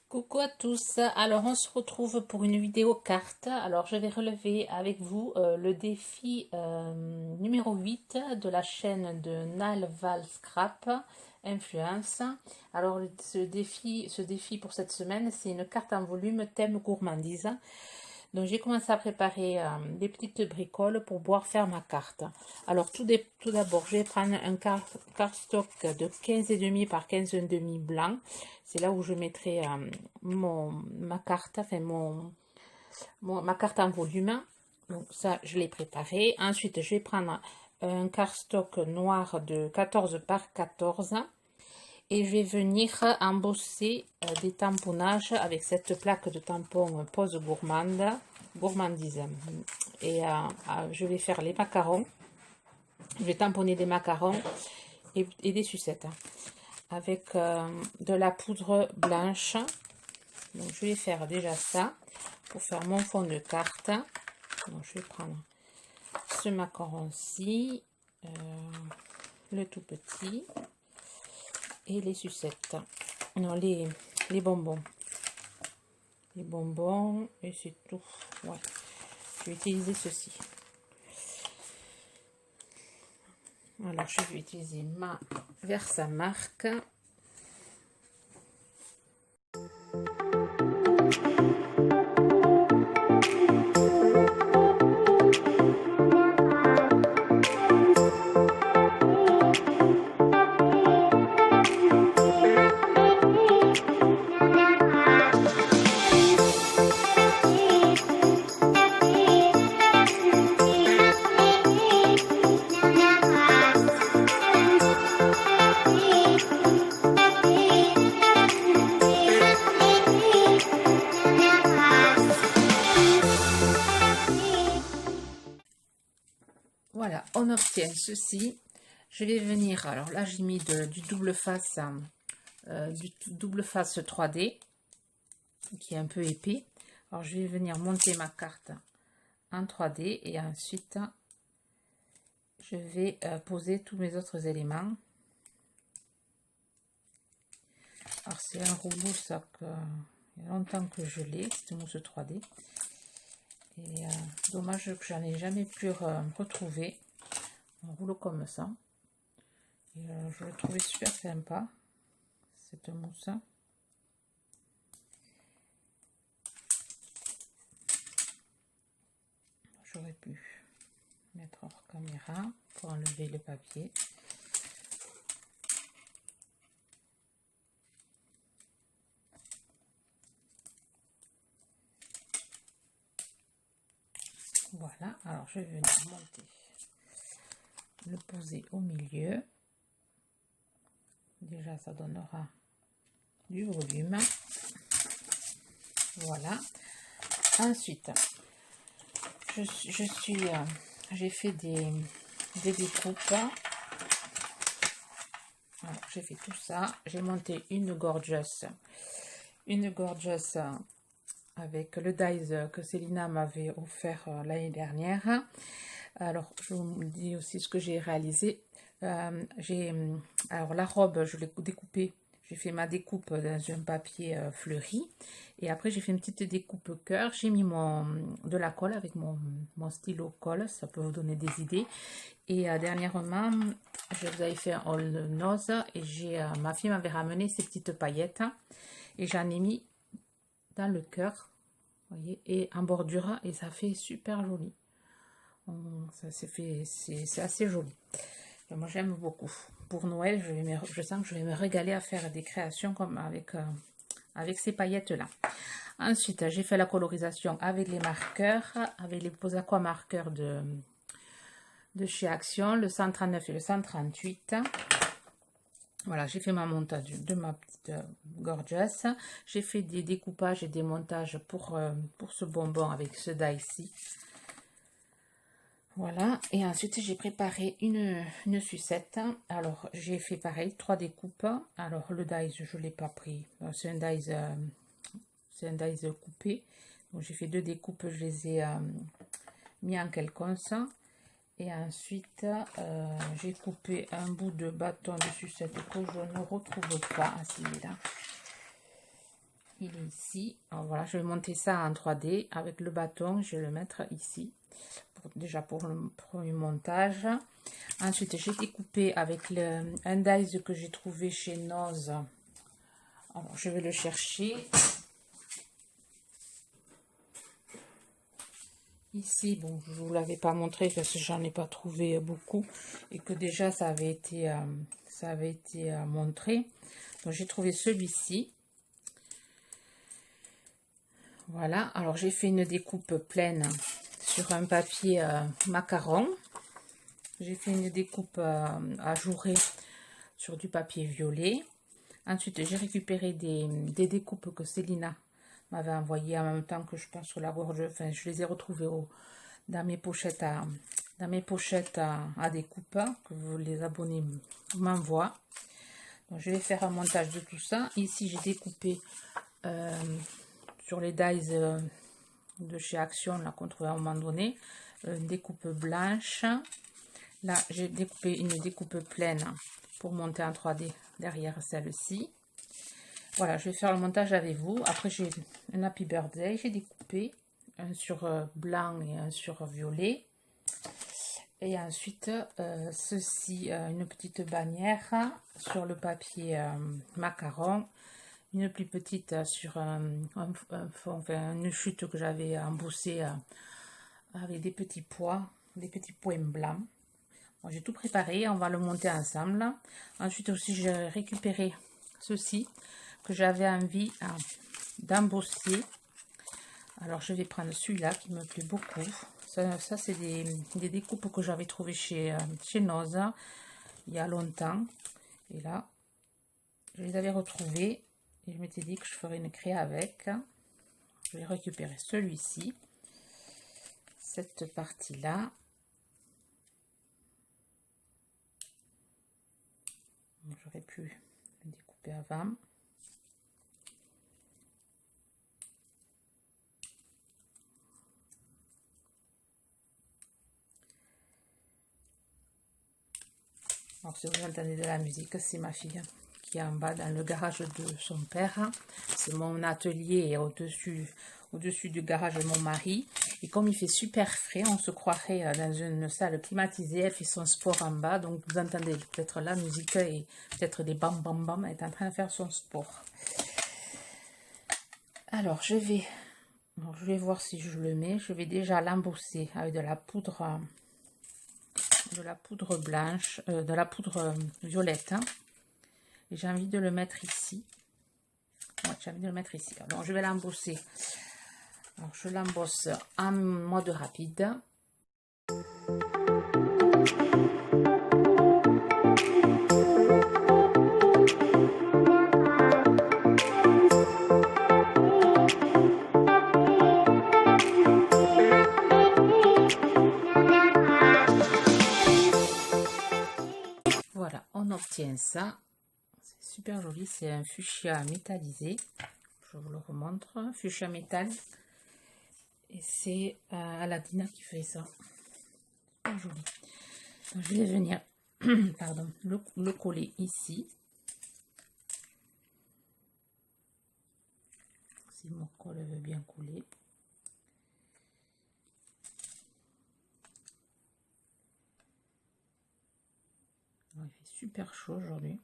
Coucou à tous, alors on se retrouve pour une vidéo carte. Alors je vais relever avec vous le défi numéro 8 de la chaîne de Nalval Scrap Influence. Alors ce défi pour cette semaine, c'est une carte en volume thème gourmandise. Donc j'ai commencé à préparer des petites bricoles pour pouvoir faire ma carte. Alors tout d'abord, je vais prendre un cardstock de 15,5 par 15,5 blanc. C'est là où je mettrai ma carte, enfin ma carte en volume. Donc ça, je l'ai préparé. Ensuite, je vais prendre un cardstock noir de 14 par 14. Et je vais venir embosser des tamponnages avec cette plaque de tampon Pose Gourmandise. Et je vais faire les macarons. Je vais tamponner des macarons et des sucettes avec de la poudre blanche. Donc je vais faire déjà ça pour faire mon fond de carte. Donc je vais prendre ce macaron-ci, le tout petit, et les sucettes, non, les bonbons. Les bonbons, et c'est tout. Ouais. Je vais utiliser ceci. Alors, je vais utiliser ma Versamark. Voilà, on obtient ceci. Je vais venir, alors là j'ai mis du double face 3D qui est un peu épais. Alors je vais venir monter ma carte en 3D et ensuite je vais poser tous mes autres éléments. Alors c'est un rouleau, ça, il y a longtemps que je l'ai, cette mousse 3D. Et dommage que j'en ai jamais pu retrouver un rouleau comme ça. Et je le trouvais super sympa, cette mousse. J'aurais pu mettre hors caméra pour enlever le papier. Voilà, alors je vais venir monter, le poser au milieu. Déjà, ça donnera du volume. Voilà. Ensuite, j'ai fait des découpes. J'ai fait tout ça. J'ai monté une gorgeous avec le dies que Célina m'avait offert l'année dernière. Alors, je vous dis aussi ce que j'ai réalisé. Alors, la robe, je l'ai découpée. J'ai fait ma découpe dans un papier fleuri. Et après, j'ai fait une petite découpe cœur. J'ai mis de la colle avec mon stylo colle. Ça peut vous donner des idées. Et dernièrement, je vous avais fait un all nose. Et ma fille m'avait ramené ces petites paillettes. Et j'en ai mis dans le cœur. Voyez, et en bordure. Et ça fait super joli. C'est assez joli. Et moi j'aime beaucoup. Pour Noël, je sens que je vais me régaler à faire des créations comme avec ces paillettes là. Ensuite, j'ai fait la colorisation avec les marqueurs, avec les Posaqua marqueurs de chez Action, le 139 et le 138. Voilà, j'ai fait ma montage de ma petite gorgeous. J'ai fait des découpages et des montages pour ce bonbon avec ce die ici. Voilà, et ensuite j'ai préparé une sucette. Alors j'ai fait pareil, 3 découpes. Alors le dies, je ne l'ai pas pris, c'est un dies coupé. Donc j'ai fait 2 découpes, je les ai mis en quelconce. Et ensuite j'ai coupé un bout de bâton de sucette que je ne retrouve pas à celui-là. il est ici. Alors voilà, je vais monter ça en 3D avec le bâton, je vais le mettre ici, déjà pour le premier montage. Ensuite, j'ai découpé avec un dies que j'ai trouvé chez Noz. Alors, je vais le chercher. Ici, bon, je ne vous l'avais pas montré parce que j'en ai pas trouvé beaucoup et que déjà ça avait été montré. Donc, j'ai trouvé celui-ci. Voilà, alors j'ai fait une découpe pleine sur un papier macaron. J'ai fait une découpe ajourée sur du papier violet. Ensuite, j'ai récupéré des découpes que Célina m'avait envoyées en même temps que je pense sur la gorge. Enfin, je les ai retrouvées dans mes pochettes à découpe que les abonnés m'envoient. Donc, je vais faire un montage de tout ça. Ici, j'ai découpé sur les dies de chez Action, là qu'on trouvait à un moment donné, une découpe blanche. Là, j'ai découpé une découpe pleine pour monter en 3D derrière celle-ci. Voilà, je vais faire le montage avec vous. Après, j'ai un Happy Birthday, j'ai découpé un sur blanc et un sur violet. Et ensuite, ceci, une petite bannière sur le papier macaron. Une plus petite sur une chute que j'avais embossée avec des petits pois blancs. Bon, j'ai tout préparé, on va le monter ensemble. Ensuite aussi, j'ai récupéré ceci que j'avais envie d'embosser. Alors, je vais prendre celui-là qui me plaît beaucoup. Ça c'est des découpes que j'avais trouvées chez Noz il y a longtemps. Et là, je les avais retrouvées. Et je m'étais dit que je ferais une créa avec. Je vais récupérer celui-ci. Cette partie-là. J'aurais pu le découper avant. Alors, si vous entendez de la musique, c'est ma fille qui est en bas dans le garage de son père. C'est mon atelier au-dessus du garage de mon mari. Et comme il fait super frais, on se croirait dans une salle climatisée. Elle fait son sport en bas. Donc, vous entendez peut-être la musique et peut-être des bam bam bam. Elle est en train de faire son sport. Alors, je vais voir si je le mets. Je vais déjà l'embosser avec de la poudre blanche, de la poudre violette. Et j'ai envie de le mettre ici. Ouais, j'ai envie de le mettre ici. Alors, je vais l'embosser. Alors, je l'embosse en mode rapide. Voilà, on obtient ça. C'est super joli, c'est un fuchsia métallisé. Je vous le remontre, fuchsia métal. Et c'est Aladina qui fait ça. Super joli. Donc, je vais venir pardon, le coller ici. Si mon colle veut bien coller. Il fait super chaud aujourd'hui.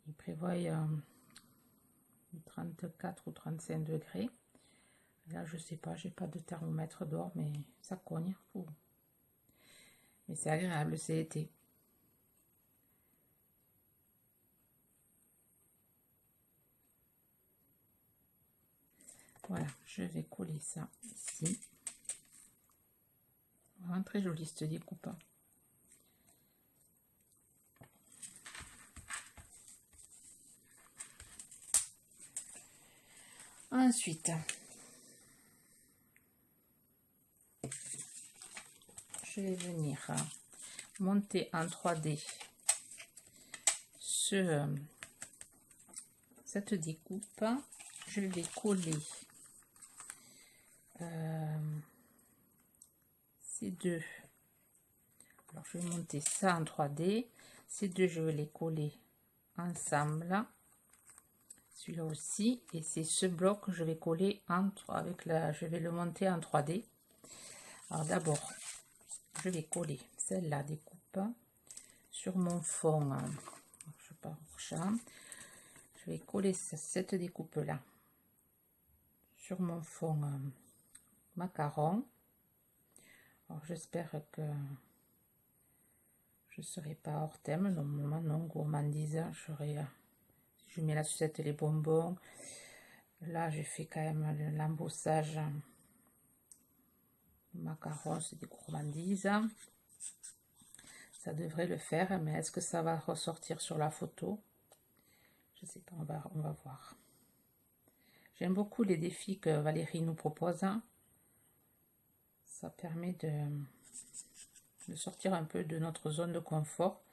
Il prévoit 34 ou 35 degrés. Là, je sais pas, j'ai pas de thermomètre dehors, mais ça cogne. Ouh. Mais c'est agréable, c'est été. Voilà, je vais coller ça ici. Vraiment très jolie cette découpe. Ensuite, je vais venir monter en 3D cette découpe. Je vais coller ces deux. Alors, je vais monter ça en 3D. Ces deux, je vais les coller ensemble celui-là aussi, et c'est ce bloc que je vais coller avec je vais le monter en 3D. Alors d'abord, je vais coller celle-là découpe sur mon fond. Je pars au champ. Je vais coller cette découpe là sur mon fond macaron. Alors j'espère que je ne serai pas hors thème. Normalement non, gourmandise, je mets la sucette, les bonbons. Là j'ai fait quand même l'embossage macaron, c'est des gourmandises. Ça devrait le faire, mais est-ce que ça va ressortir sur la photo? Je sais pas, on va voir. J'aime beaucoup les défis que Valérie nous propose. Ça permet de sortir un peu de notre zone de confort.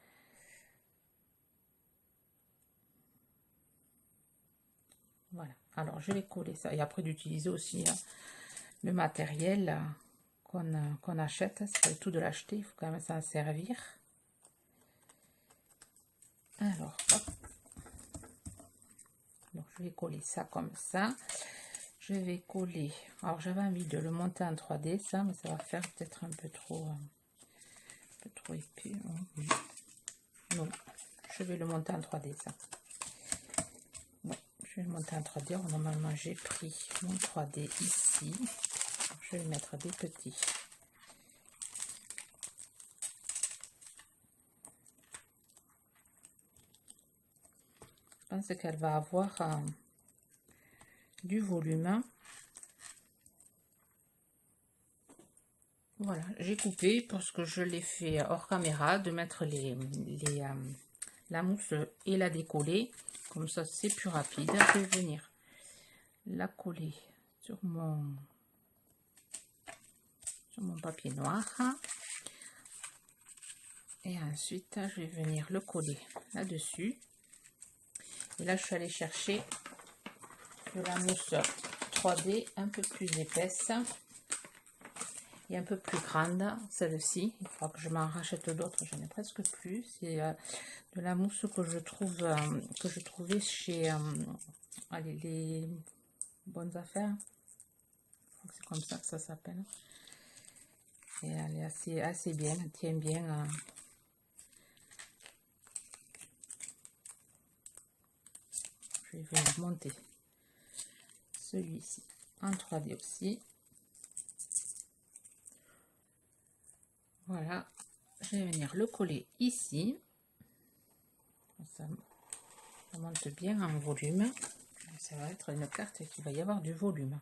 Voilà, alors je vais coller ça et après d'utiliser aussi le matériel qu'on achète. C'est pas tout de l'acheter, il faut quand même s'en servir. Alors, hop. Donc je vais coller ça comme ça. Je vais coller, alors j'avais envie de le monter en 3D ça, mais ça va faire peut-être un peu trop épais. Non, je vais le monter en 3D ça. Ouais, je vais le monter en 3D. Alors, normalement j'ai pris mon 3D ici. Je vais mettre des petits. Je pense qu'elle va avoir du volume. Voilà, j'ai coupé parce que je l'ai fait hors caméra de mettre la mousse et la décoller. Comme ça, c'est plus rapide. Je vais venir la coller sur mon papier noir. Et ensuite, je vais venir le coller là-dessus. Et là, je suis allée chercher de la mousse 3D un peu plus épaisse et un peu plus grande. Celle-ci, il faudra que je m'en rachète d'autres, j'en ai presque plus. C'est de la mousse que je trouvais chez les bonnes affaires. C'est comme ça que ça s'appelle. Et elle est assez bien, elle tient bien. Je vais venir monter celui-ci en 3D aussi. Voilà, je vais venir le coller ici. Ça monte bien en volume. Ça va être une carte qui va y avoir du volume.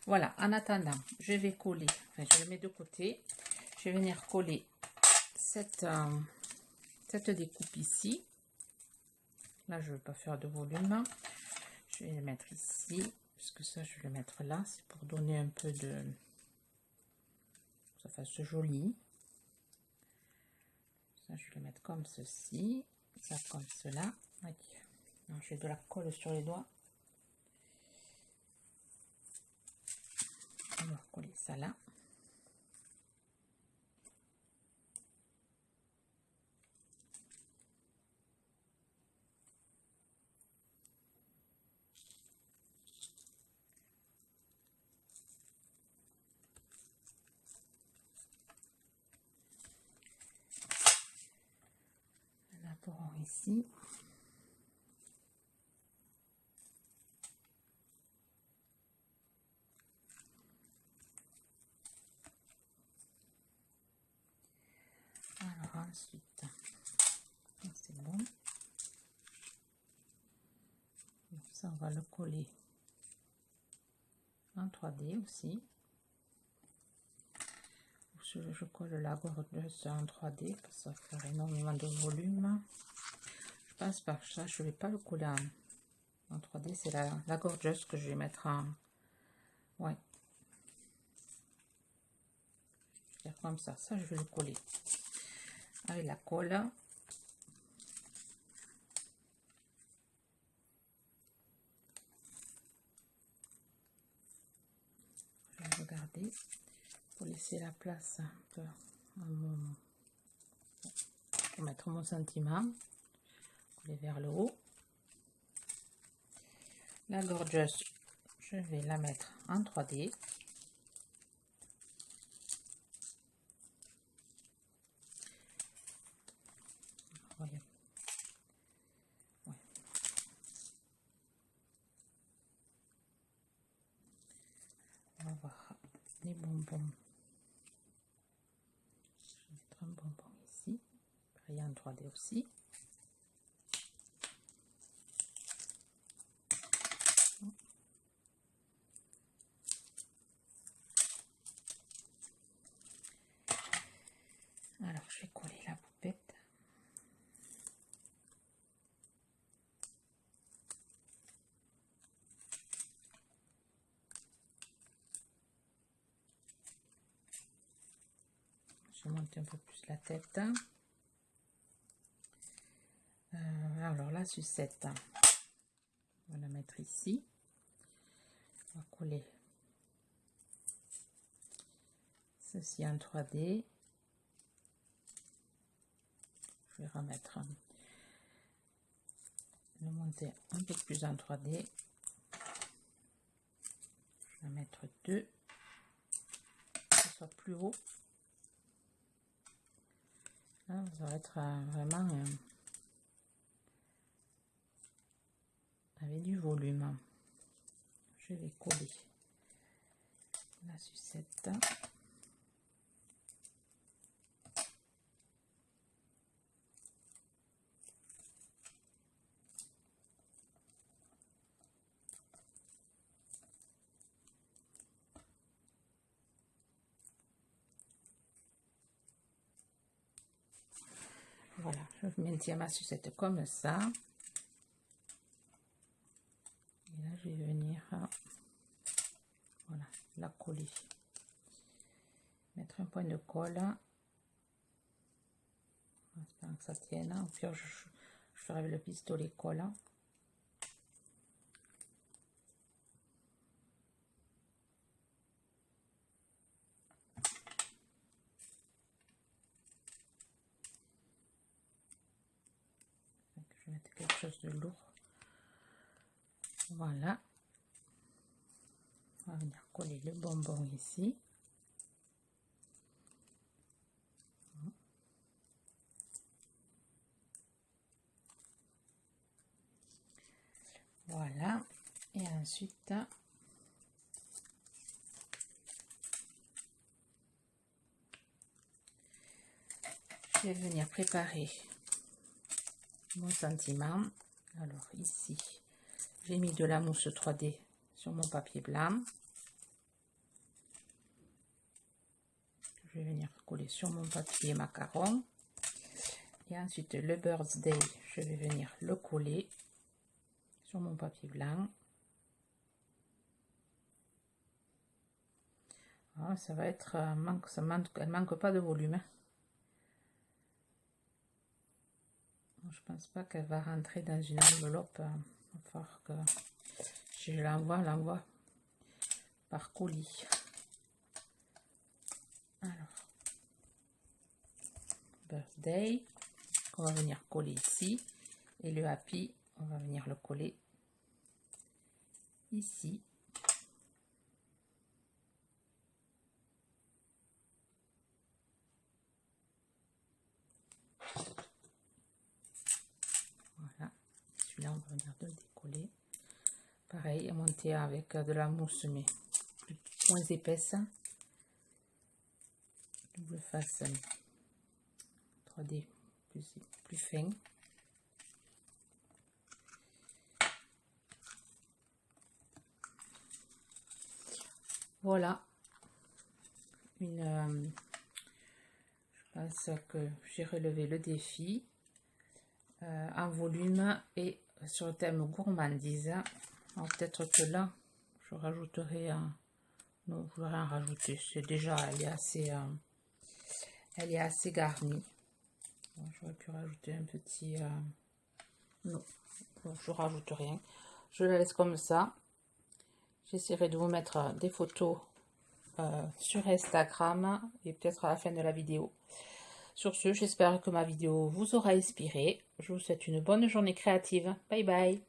Voilà, en attendant, je vais coller, enfin, je le mets de côté. Je vais venir coller cette découpe ici. Là, je ne veux pas faire de volume. Je vais le mettre ici, parce que ça, je vais le mettre là. C'est pour donner un peu de... ça fasse joli. Ça, je vais le mettre comme ceci. Ça, comme cela. J'ai de la colle sur les doigts. On va coller ça là. Ici. Alors ensuite, c'est bon. Donc ça, on va le coller en 3D aussi. Je colle la gorgeuse en 3D parce que ça va faire énormément de volume. Je pense pas que ça, je vais pas le coller en 3D, c'est la gorgeuse que je vais mettre en... ouais. Je vais faire comme ça, je vais le coller avec la colle. Je vais regarder pour laisser la place un peu pour mettre mon sentiment, coller vers le haut. La gorgeuse, je vais la mettre en 3D. Voyez. Ouais. On va voir les bonbons. Je vais mettre un bonbon ici, pareil en 3D aussi. Alors, je vais coller la poupette. Je monte un peu plus la tête. Alors, la sucette, on va la mettre ici. On va coller ceci en 3D. Je vais remettre, le monter un peu plus en 3D. Je vais en mettre 2, que ce soit plus haut. Là, ça va être vraiment avec du volume. Je vais coller la sucette. Voilà, je maintiens ma sucette comme ça. Et là, je vais venir, voilà, la coller. Mettre un point de colle. En espérant que ça tienne. Au pire, je ferai avec le pistolet collant. Je vais mettre quelque chose de lourd. Voilà. On va venir coller le bonbon ici. Voilà. Et ensuite, je vais venir préparer mon sentiment. Alors ici, j'ai mis de la mousse 3D sur mon papier blanc. Je vais venir coller sur mon papier macaron. Et ensuite, le birthday, je vais venir le coller sur mon papier blanc. Ah, ça va être, elle manque pas de volume. Hein. Je pense pas qu'elle va rentrer dans une enveloppe. Il va falloir que je l'envoie par colis. Alors, birthday, on va venir coller ici. Et le happy, on va venir le coller ici. Voilà, celui-là, on va venir le décoller. Pareil, monter avec de la mousse, mais moins épaisse. Double face 3D plus fin. Voilà. Je pense que j'ai relevé le défi en volume et sur le thème gourmandise. Alors peut-être que là, je rajouterai non, je vais rien rajouter. C'est déjà, elle est assez garnie. Bon, j'aurais pu rajouter un petit. Non, bon, je rajoute rien. Je la laisse comme ça. J'essaierai de vous mettre des photos sur Instagram et peut-être à la fin de la vidéo. Sur ce, j'espère que ma vidéo vous aura inspiré. Je vous souhaite une bonne journée créative. Bye bye.